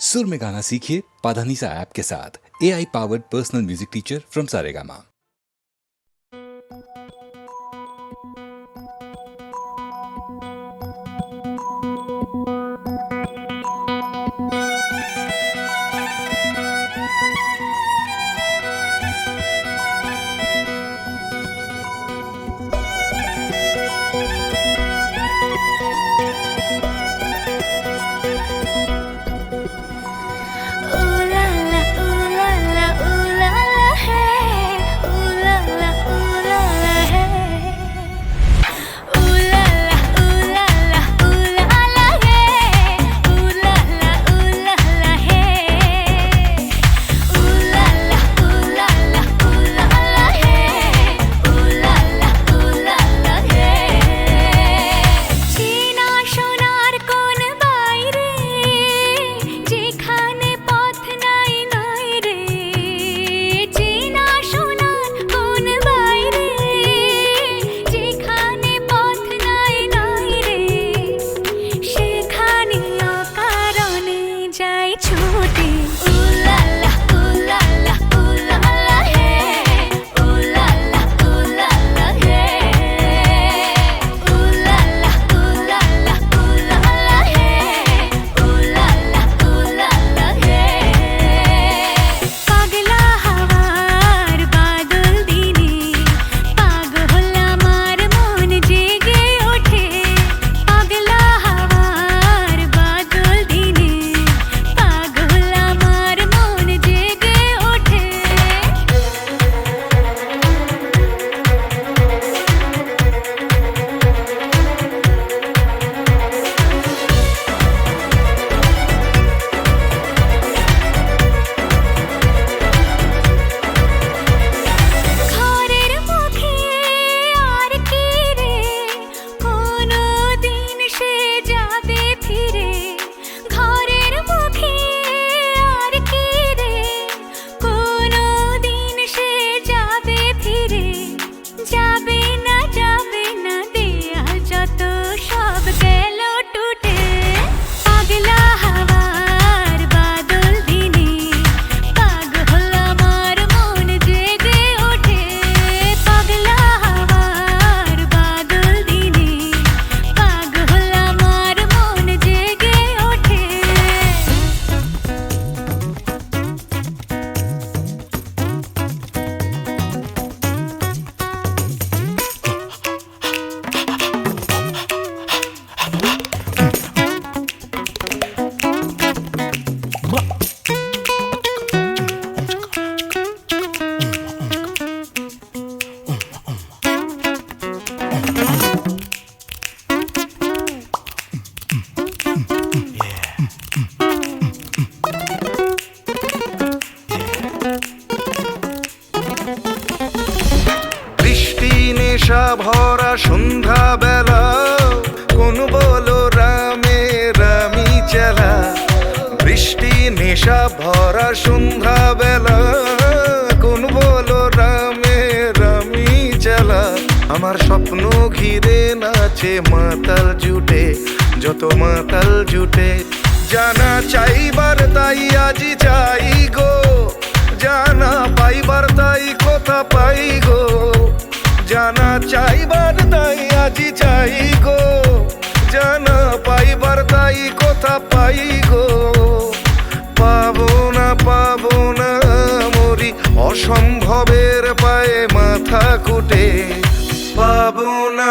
सुर में गाना सीखिए पाधानीसा ऐप के साथ। AI powered personal music teacher from Saregama. ভরা সন্ধ্যা বেলা কোন বলো রামে রামি চেলা। বৃষ্টি নেশা ভরা সন্ধ্যা বেলা কোন বলো রামে রামি চেলা। আমার স্বপ্ন ঘিরে নাচে মাতাল জুটে, যত মাতাল জুটে। জানা চাইবার তাই আজি চাই গো, জানা পাইবার তাই কথা পাই গো। জানা চাইবার তাই আজি চাই গো, জানা পাইবার তাই কথা পাই গো। পাবো না মরি অসম্ভবের পায়ে মাথা কুটে। পাবো না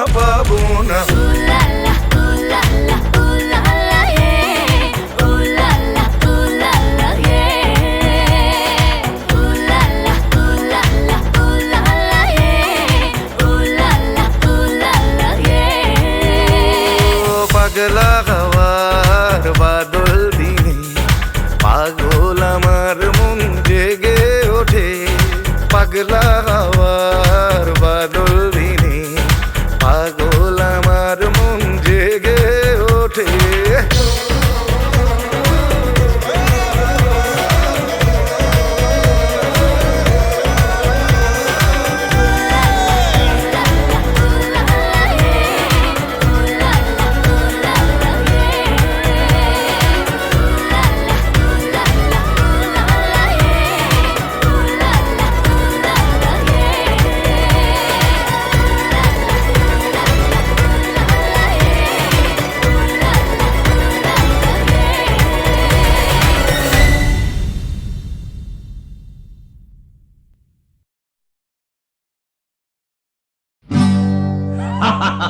পাগলা হাওয়ার বাদল দিনে পাগল আমার মন জেগে ওঠে। পাগলা হাওয়ার বাদল দিনে পাগল আমার মন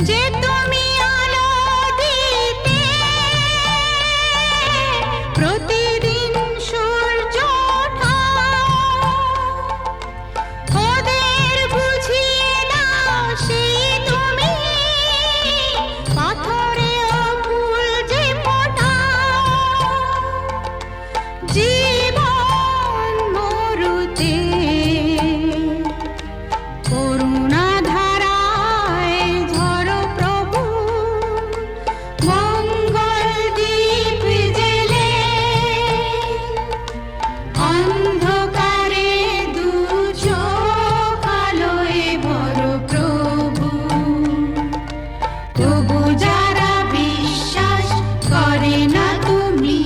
যে তুমি আলো দিতে প্রতিদিন সূর্য ওঠাও, ওদের বুঝিয়ে দাও সেই তুমি পাথরেও ফুল যে ফোটাও। জীবন মরুতে করুণা ধারায় ঝরো প্রভু, মঙ্গল দীপ জেলে অন্ধকারে দু চোখ আলোয় ভরো প্রভু। তবু যারা বিশ্বাস করে না তুমি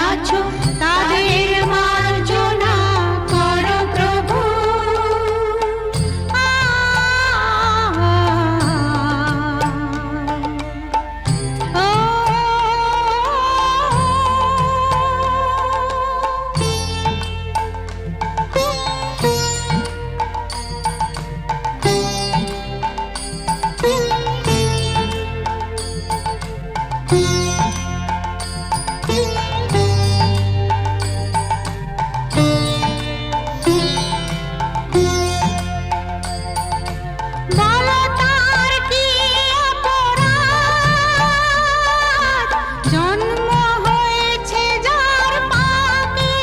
আছো, তাদের মার্জনা করো প্রভু। বলো তার কি অপরাধ, জন্ম হয়েছে যার পাপে,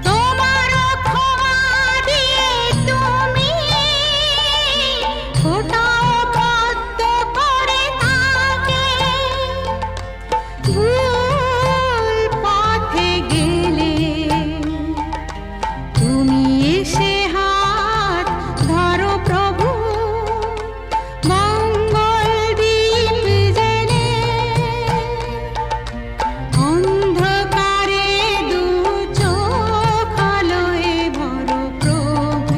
তোমার ক্ষমা দিয়ে তুমি ফোটাও পদ্ম করে তাকে। ভুল পথে গেলে তুমি এসে হাত ধরো প্রভু, মঙ্গল দীপ জেলে অন্ধকারে দু চোখ আলোয় ভরো প্রভু।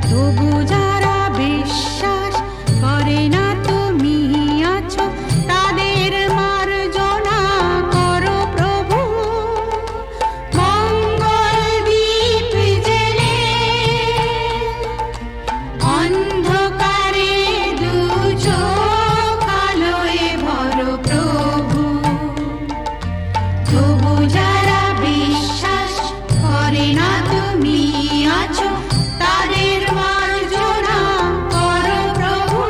তবু যারা বিশ্বাস করে না তুমি আছো, তাদের মার্জনা করো প্রভু। মঙ্গল দীপ জেলে অন্ধকারে দু চোখ আলোয় ভরো প্রভু। তবু যারা বিশ্বাস করে না তুমি আছো, তাদের মার্জনা করো প্রভু।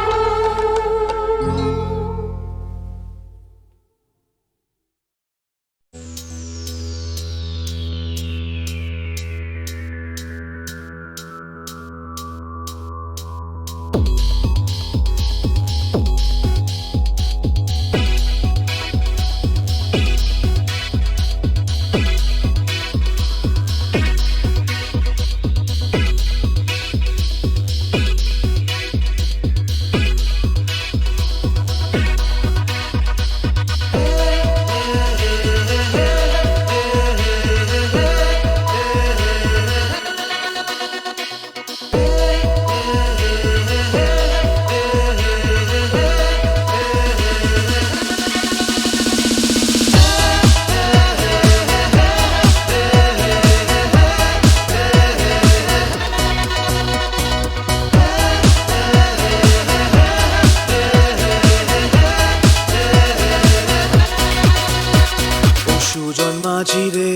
সুজন মাঝি রে,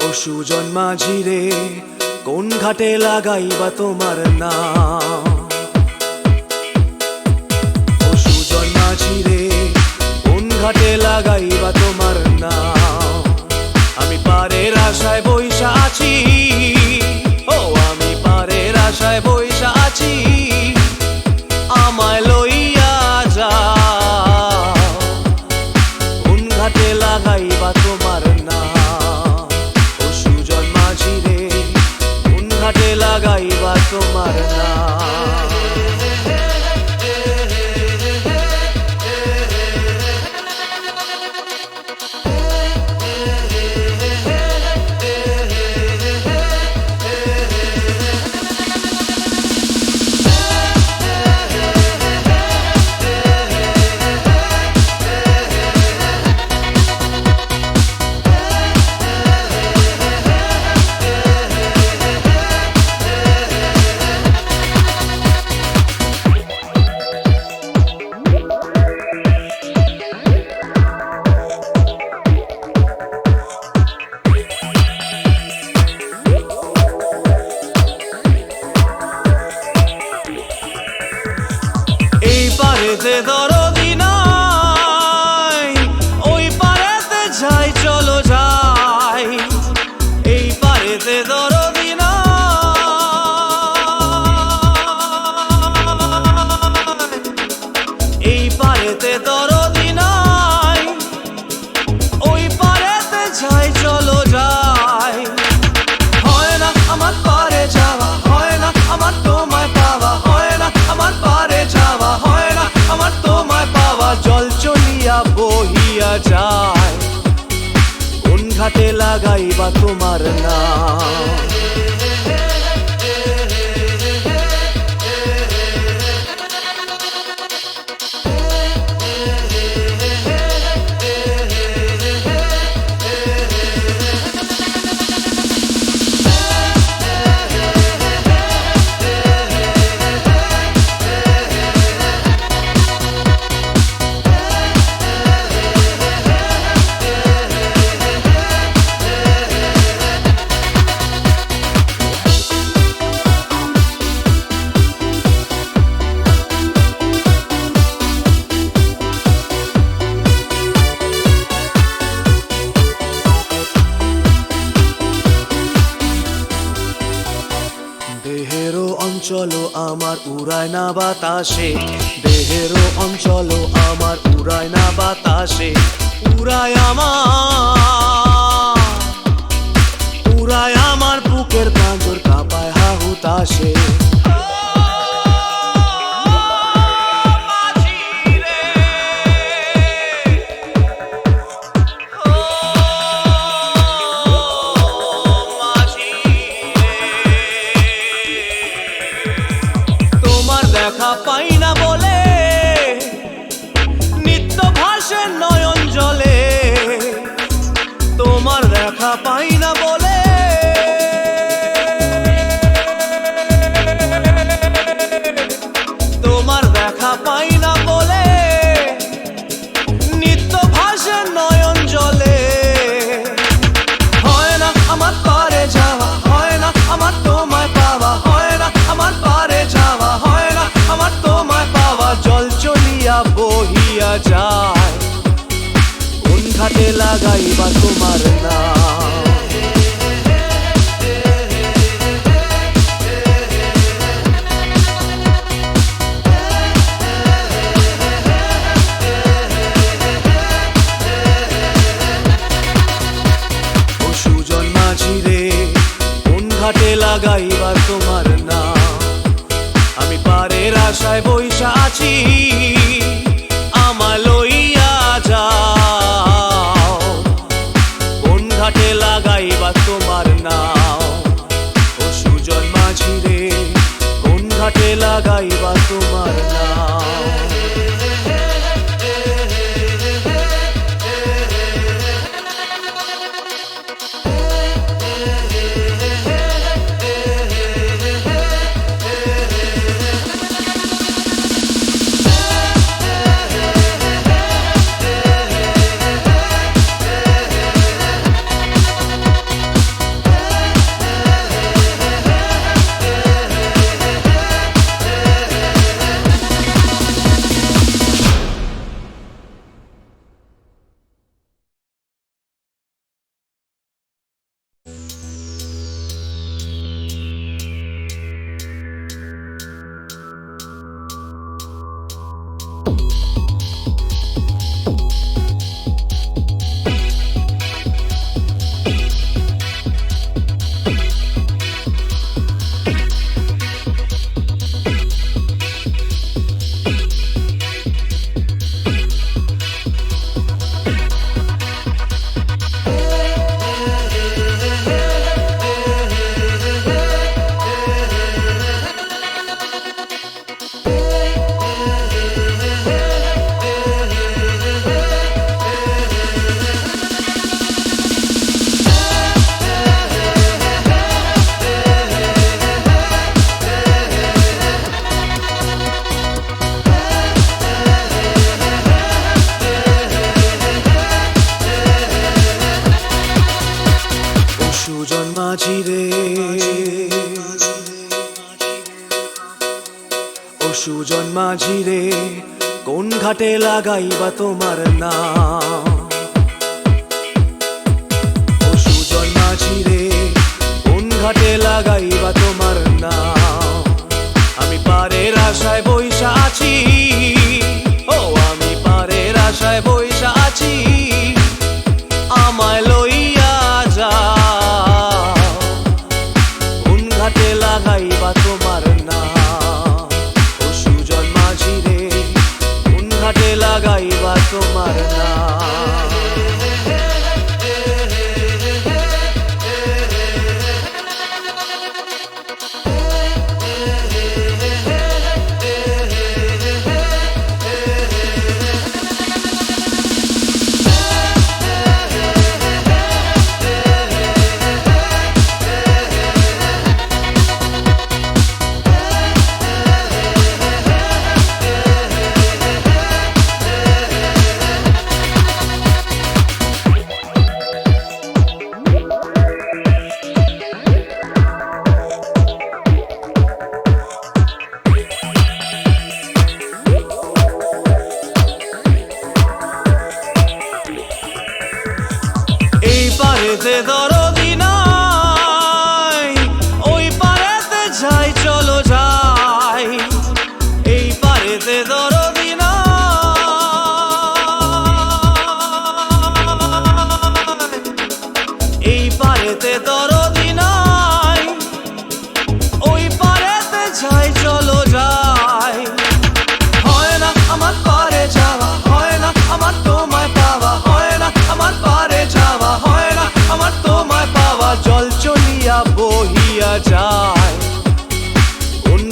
ও সুজন মাঝি রে, কোন ঘাটে লাগাইবা তোমার নাম? ও সুজন মাঝি রে, কোন ঘাটে লাগাইবা তোমার নাম? আমি পারের আশায় বইসা আছি, ও আমি পারের আশায় বইসা আছি, আমায় লইয়া যাও, কোন ঘাটে লাগাইবা তোমার নাম? ও সুজন মাঝি রে, কোন ঘাটে লাগাইবা তোমার নাম? অঞ্চল আমার উড়ায় না বাতাসে, দেহেরও অঞ্চল আমার উড়ায় না বাতাসে, উড়ায় আমার বুকের পাঁজর কাঁপায় হাহুতাসে। দেখা পাই না বলে নিত্য ভাসে নয়ন জলে, তোমার দেখা পাই না বলে তোমার দেখা পাই না বলে নিত্য ভাসে নয়ন জলে। হয় না আমার পারে যাওয়া, হয় না আমার তোমায় পাওয়া, হয় না আমার পারে যাওয়া, হয় না আমার তোমায় পাওয়া। জল চলিয়া বহিয়া যায়, কোন ঘাটে লাগাইবা তোমার নাম। ও সুজন মাঝি রে, কোন ঘাটে লাগাইবা তোমার নাম। আমি পারের আশায় বইসা আছি, আমায় লইয়া যাও, কোন ঘাটে লাগাইবা তোমার নাম। ও সুজন মাঝি রে, কোন ঘাটে লাগাইবা তোমার নাম। মাঝি রে, ও সুজন মাঝি রে, কোন ঘাটে লাগাইবা তোমার নাম। ও সুজন মাঝি রে, কোন ঘাটে লাগাইবা তোমার নাম। আমি পারের আশায় বইসা আছি, ও আমি পারের আশায় বইসা আছি, আমায় লইয়া যাও, কোন ঘাটে লাগাইবা তোমার নাম। ও সুজন মাঝি রে, কোন ঘাটে লাগাইবা তোমার নাম।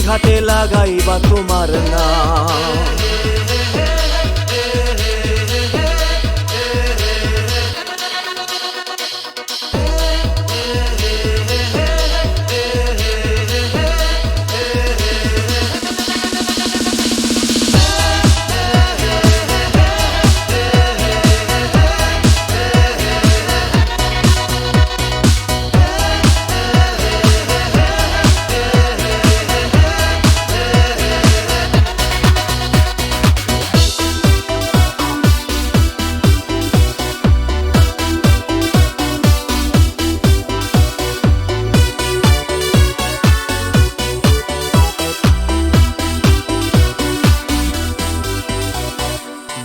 ঘাটে লাগাইবা তোমার নাম।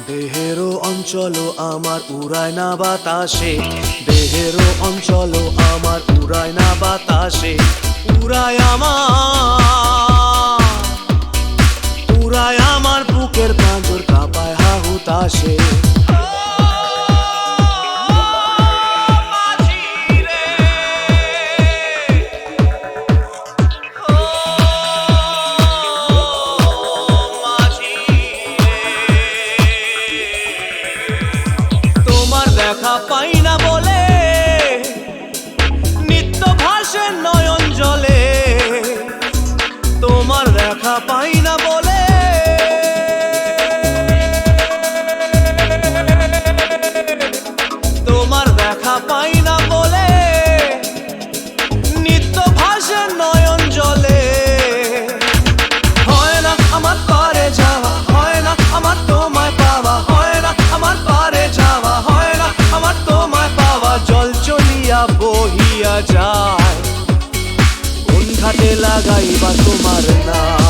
দেহেরও অঞ্চল আমার উড়ায় না বাতাসে, দেহেরও অঞ্চল আমার উড়ায় না বাতাসে, উড়ায় আমার বুকের পাঁজর কাঁপায় হাহুতাশে। দেখা পাই না বলে নিত্য ভাসে নয়ন জলে, তোমার দেখা পাই না বলে তোমার দেখা পাই না বলে নিত্য ভাসে নয়ন জলে। হয় না আমার পারে যাওয়া, হয় না আমার তোমায় পাওয়া, হয় না আমার পারে যাওয়া, হয় না আমার তোমায় পাওয়া। জল চলিয়া বহিয়া যায়, কোন ঘাটে লাগাইবা তোমার নাম।